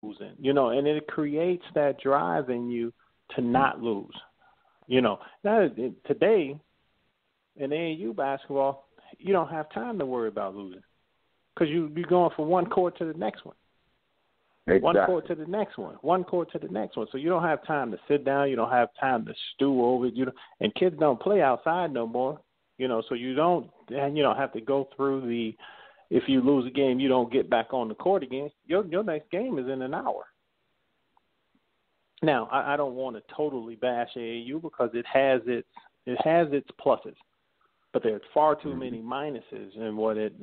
losing, and it creates that drive in you to not lose. Now, today in AAU basketball, you don't have time to worry about losing because you're going from one court to the next one. Exactly. One court to the next one. One court to the next one. So you don't have time to sit down. You don't have time to stew over it. And kids don't play outside no more. So you don't have to go through if you lose a game, you don't get back on the court again. Your next game is in an hour. Now, I don't want to totally bash AAU because it has its pluses, but there's far too many minuses in what it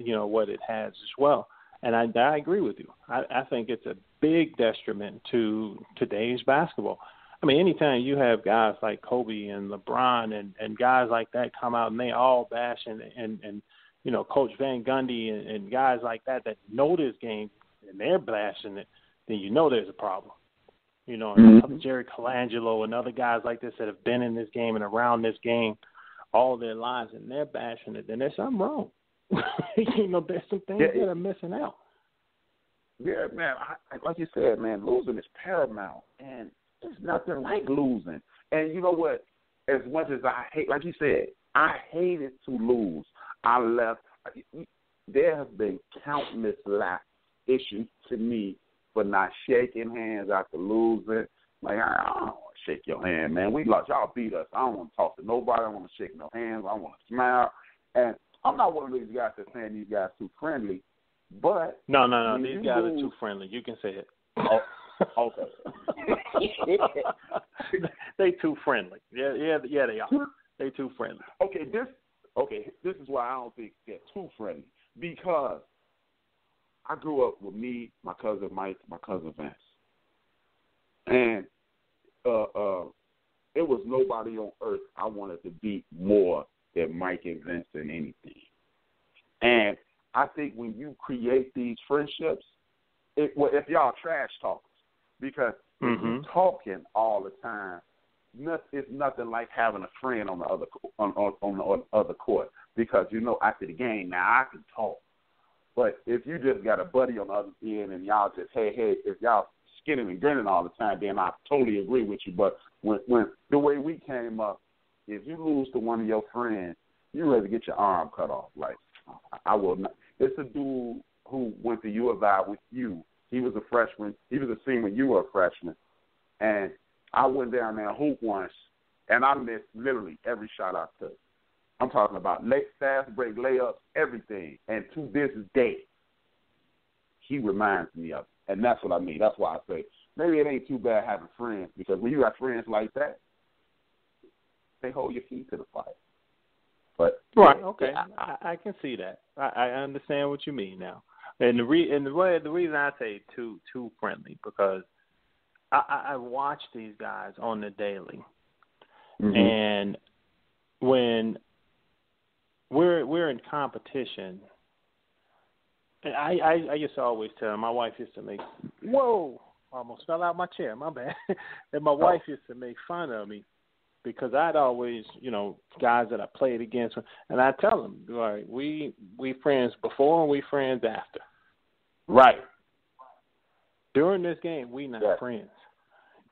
has as well. And I agree with you. I think it's a big detriment to today's basketball. I mean, anytime you have guys like Kobe and LeBron and guys like that come out and they all bash and Coach Van Gundy and guys like that know this game and they're bashing it, then there's a problem. Jerry Colangelo and other guys like this that have been in this game and around this game all their lives and they're bashing it, then there's something wrong. There's some things that are missing out. Yeah, man. Like you said, man, losing is paramount, and there's nothing like losing. And you know what? As much as I hate, like you said, I hated to lose. I left. There have been countless issues to me for not shaking hands after losing. Like, I don't want to shake your hand, man. We lost. Y'all beat us. I don't want to talk to nobody. I don't want to shake no hands. I want to smile. And I'm not one of these guys that's saying these guys too friendly, but no. These guys are too friendly. You can say it. Oh, okay. They too friendly. Yeah, they are. They too friendly. Okay, this is why I don't think they're too friendly, because I grew up with me, my cousin Mike, my cousin Vince, and it was nobody on earth I wanted to beat more than Mike and Vince than anything. And I think when you create these friendships, if y'all trash talkers, because if you're talking all the time, it's nothing like having a friend on the other court, because after the game now I can talk. But if you just got a buddy on the other end and y'all just hey, if y'all skinning and grinning all the time, then I totally agree with you. But when the way we came up, if you lose to one of your friends, you're ready to get your arm cut off. Like, I will not. It's a dude who went to U of I with you. He was a freshman. He was a senior when you were a freshman. And I went down there and hooped once, and I missed literally every shot I took. I'm talking about fast break layups, everything. And to this day, he reminds me of it. And that's what I mean. That's why I say maybe it ain't too bad having friends, because when you got friends like that, they hold your feet to the fire. But right, okay, I can see that. I understand what you mean now. And the reason I say too friendly, because I watch these guys on the daily, and when we're in competition, and I used to always tell them, my wife used to make, whoa, almost fell out my chair, my bad, and my wife used to make fun of me because I'd always, guys that I played against, and I tell them, right, we friends before and we friends after. Right. During this game, we not friends.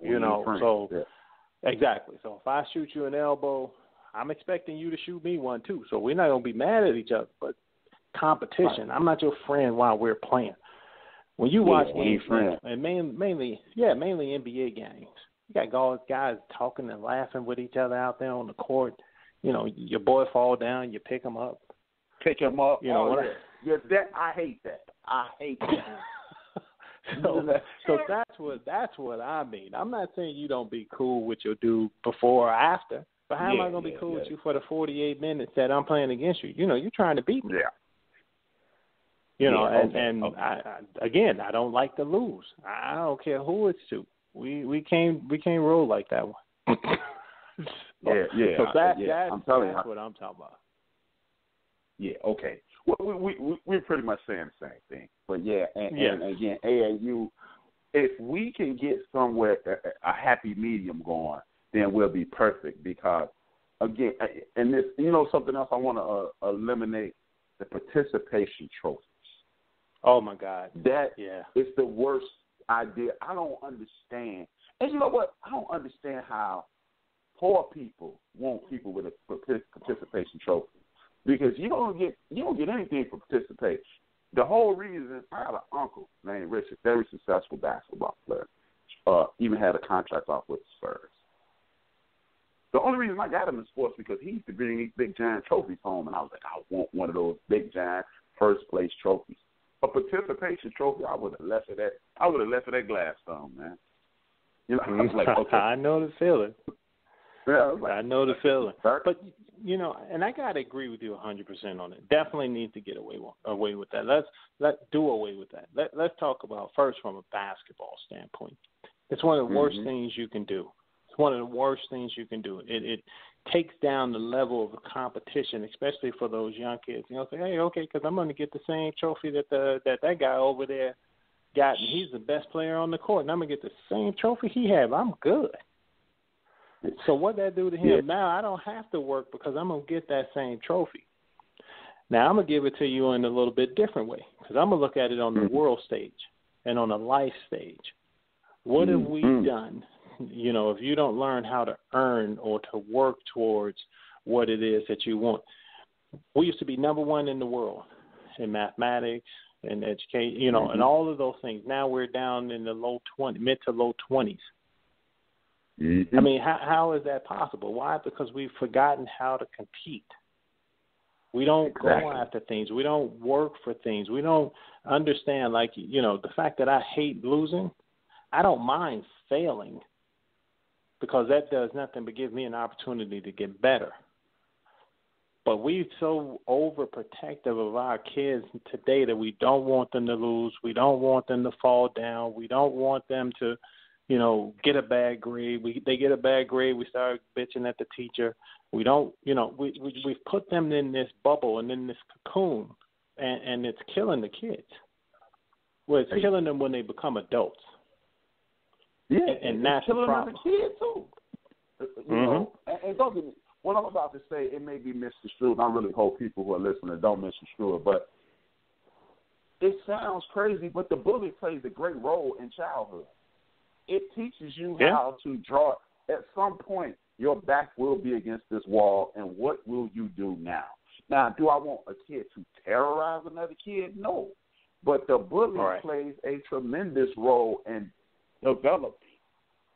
So exactly. So if I shoot you an elbow, I'm expecting you to shoot me one too. So we're not gonna be mad at each other. But competition, I'm not your friend while we're playing. When you watch games, and mainly NBA games, you got guys talking and laughing with each other out there on the court. Your boy fall down, you pick him up. Pick him up. I hate that. I hate that. So that's what I mean. I'm not saying you don't be cool with your dude before or after, but how am I going to be cool with you for the 48 minutes that I'm playing against you? You're trying to beat me. I don't like to lose. I don't care who it's to. We can't roll like that one. So that's what I'm talking about. Yeah, okay. Well, we're pretty much saying the same thing. But, and again, AAU, if we can get somewhere, a happy medium going, then we'll be perfect because, again, and this, something else I want to eliminate, the participation trophies. Oh, my God. That is the worst. idea. I don't understand. And you know what? I don't understand how poor people want people with a participation trophy, because you don't get anything for participating. The whole reason, I have an uncle named Richard, very successful basketball player, even had a contract off with the Spurs. The only reason I got him in sports because he used to bring these big giant trophies home, and I was like, I want one of those big giant first place trophies. A participation trophy, I would have left it at Gladstone, man. You know, I was like, okay. I know the feeling. Yeah, I know the feeling. But, you know, and I got to agree with you 100% on it. Definitely need to get away with that. Let's do away with that. Let's talk about first from a basketball standpoint. It's one of the worst things you can do. It's one of the worst things you can do. It takes down the level of competition, especially for those young kids. You know, say, hey, okay, because I'm going to get the same trophy that that guy over there got, and he's the best player on the court, and I'm going to get the same trophy he had. I'm good. So what that do to him? Yeah. Now I don't have to work because I'm going to get that same trophy. Now I'm going to give it to you in a little bit different way, because I'm going to look at it on the world stage and on a life stage. What have we done? You know, if you don't learn how to earn or to work towards what it is that you want. We used to be number one in the world in mathematics and education, you know, and all of those things. Now we're down in the mid to low 20s. I mean, how is that possible? Why? Because we've forgotten how to compete. We don't go after things. We don't work for things. We don't understand, like, you know, the fact that I hate losing, I don't mind failing, because that does nothing but give me an opportunity to get better. But we're so overprotective of our kids today that we don't want them to lose. We don't want them to fall down. We don't want them to, you know, get a bad grade. They get a bad grade, we start bitching at the teacher. We don't, you know, we've put them in this bubble and in this cocoon, and it's killing the kids. Well, it's killing them when they become adults. Yeah, and that's the problem. As a kid too. You know, and don't get me. What I'm about to say, it may be misconstrued. I really hope people who are listening don't misconstrue it, but it sounds crazy. But the bully plays a great role in childhood. It teaches you how to draw. At some point, your back will be against this wall, and what will you do now? Now, do I want a kid to terrorize another kid? No. But the bully plays a tremendous role in developing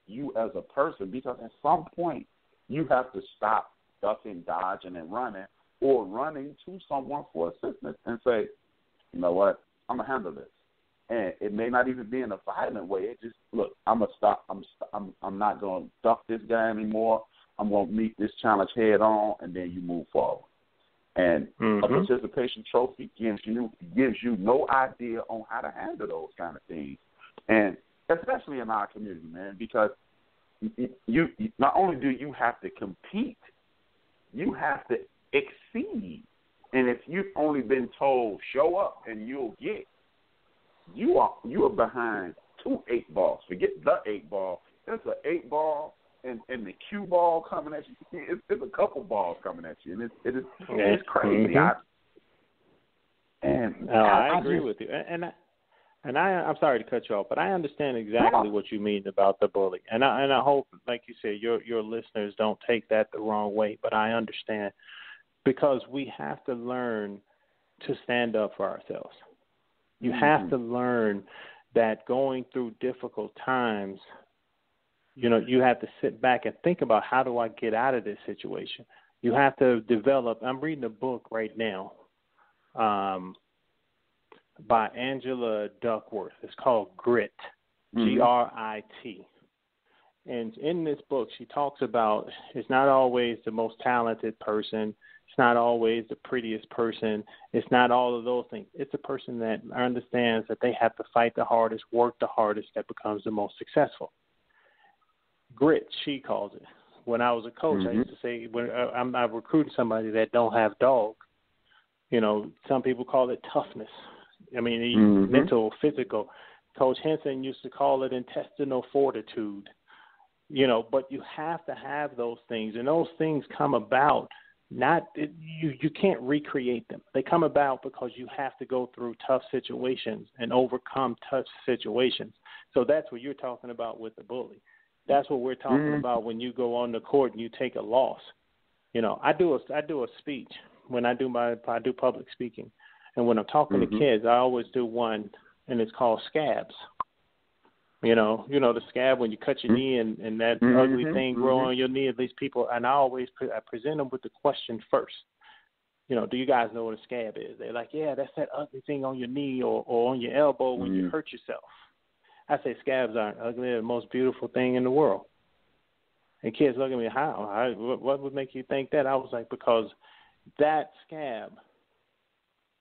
you as a person, because at some point you have to stop ducking, dodging, and running, or running to someone for assistance and say, you know what, I'm going to handle this. And it may not even be in a violent way. It just, look, I'm going to stop. I'm not going to duck this guy anymore. I'm going to meet this challenge head on, and then you move forward. And a participation trophy gives you no idea on how to handle those kind of things. And especially in our community, man, because you not only do you have to compete, you have to exceed. And if you've only been told show up and you'll get, you are behind 2 8 balls. Forget the 8 ball. There's an 8 ball and the cue ball coming at you. There's a couple balls coming at you, and it's crazy. I agree with you, and I'm sorry to cut you off, but I understand exactly what you mean about the bully, and I hope, like you said, your listeners don't take that the wrong way. But I understand, because we have to learn to stand up for ourselves. You have to learn that going through difficult times, you know, you have to sit back and think about, how do I get out of this situation? You have to develop. I'm reading a book right now by Angela Duckworth. It's called Grit, Grit. And in this book, she talks about it's not always the most talented person. It's not always the prettiest person. It's not all of those things. It's a person that understands that they have to fight the hardest, work the hardest, that becomes the most successful. Grit, she calls it. When I was a coach, I used to say, when I'm recruiting somebody that don't have dog, you know, some people call it toughness. I mean, mental, physical. Coach Henson used to call it intestinal fortitude. You know, but you have to have those things, and those things come about. You can't recreate them. They come about because you have to go through tough situations and overcome tough situations. So that's what you're talking about with the bully. That's what we're talking about when you go on the court and you take a loss. You know, I do a speech when I do public speaking, and when I'm talking to kids, I always do one, and it's called scabs. You know the scab when you cut your knee and that ugly thing grow on your knee. At least people, and I present them with the question first. You know, do you guys know what a scab is? They're like, yeah, that's that ugly thing on your knee or on your elbow when you hurt yourself. I say scabs aren't ugly. They're the most beautiful thing in the world. And kids look at me, how? What would make you think that? I was like, because that scab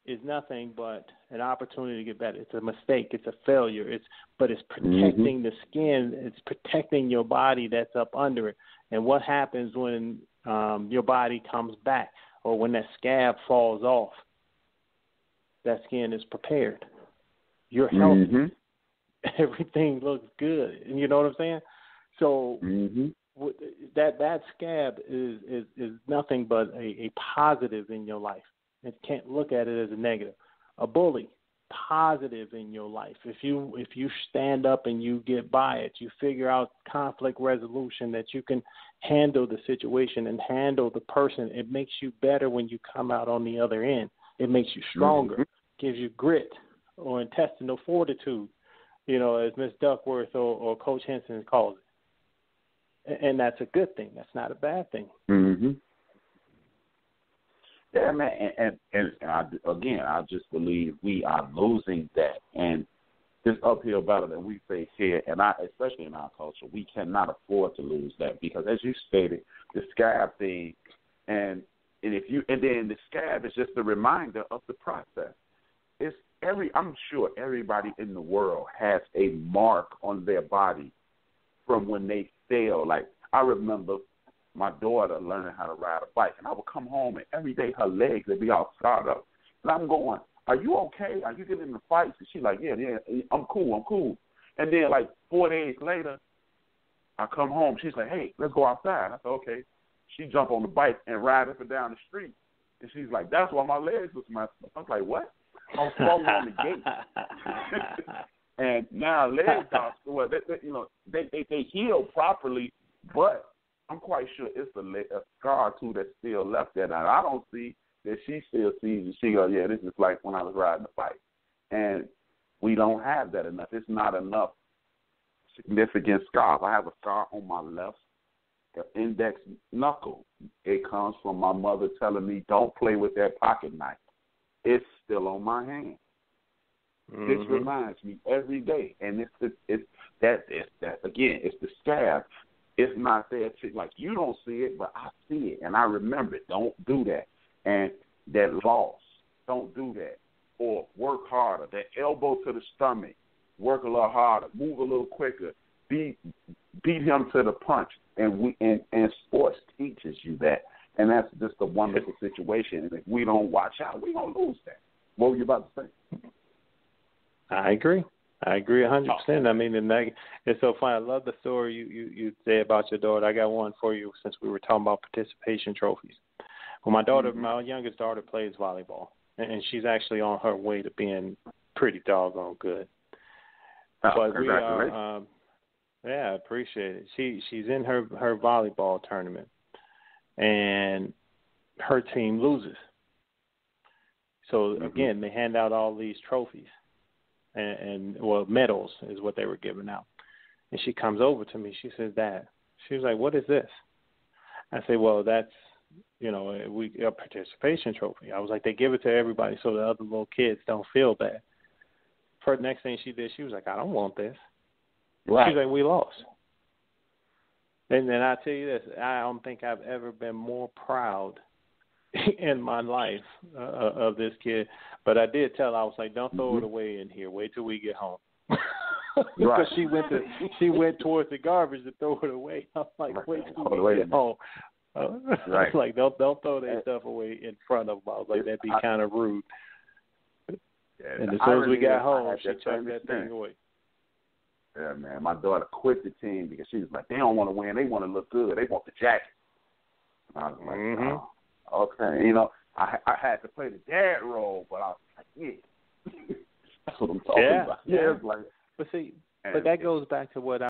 is nothing but an opportunity to get better. It's a mistake. It's a failure. But it's protecting the skin. It's protecting your body that's up under it. And what happens when your body comes back or when that scab falls off? That skin is prepared. You're healthy. Everything looks good. And you know what I'm saying? So that scab is nothing but a positive in your life. You can't look at it as a negative. A bully, positive in your life. If you stand up and you get by it, you figure out conflict resolution, that you can handle the situation and handle the person. It makes you better when you come out on the other end. It makes you stronger, gives you grit or intestinal fortitude, you know, as Miss Duckworth or Coach Henson calls it. And that's a good thing. That's not a bad thing. Yeah, man, and I just believe we are losing that, and this uphill battle that we face here, and especially in our culture, we cannot afford to lose that, because as you stated, the scab thing, and then the scab is just a reminder of the process. I'm sure everybody in the world has a mark on their body from when they fail. Like, I remember my daughter learning how to ride a bike, and I would come home, and every day her legs would be all scarred up. And I'm going, are you okay? Are you getting in the fights? And she's like, yeah, I'm cool. And then, like, 4 days later, I come home. She's like, hey, let's go outside. I said, okay. She jumped on the bike and ride up and down the street. And she's like, that's why my legs was messed up. I was like, what? I was falling on the gate. And now legs are, well, they heal properly, but I'm quite sure it's a scar, too, that's still left there. Now, I don't see that she still sees, and she goes, yeah, this is like when I was riding the bike. And we don't have that enough. It's not enough significant scars. I have a scar on my left index knuckle. It comes from my mother telling me, don't play with that pocket knife. It's still on my hand. This reminds me every day. And it's the scab. It's not there like you don't see it, but I see it and I remember it. Don't do that. And that loss, don't do that. Or work harder. That elbow to the stomach, work a little harder, move a little quicker, beat him to the punch. And sports teaches you that. And that's just a wonderful situation. And if we don't watch out, we're going to lose that. What were you about to say? I agree 100%. I mean, and it's so funny. I love the story you say about your daughter. I got one for you since we were talking about participation trophies. Well, my youngest daughter plays volleyball, and she's actually on her way to being pretty doggone good. But we are, I appreciate it. She's in her volleyball tournament, and her team loses. So, again, they hand out all these trophies. And medals is what they were giving out. And she comes over to me. She says, Dad, she was like, what is this? I say, well, that's, a participation trophy. I was like, they give it to everybody so the other little kids don't feel bad. For the next thing she did, she was like, I don't want this. Right. She's like, we lost. And then I tell you this, I don't think I've ever been more proud in my life of this kid. But I did tell her, I was like, don't throw it away in here. Wait till we get home. Because she went towards the garbage to throw it away. I was like, wait till we get home. I was like, don't throw that stuff away in front of them. I was like, that'd be kind of rude. And as soon as we got home, she chucked that thing away. Yeah, man. My daughter quit the team because she was like, they don't want to win. They want to look good. They want the jacket. I was like, oh, okay. I had to play the dad role, but I was like, yeah. That's what I'm talking about. Yeah, it's like. But see, But that goes back to what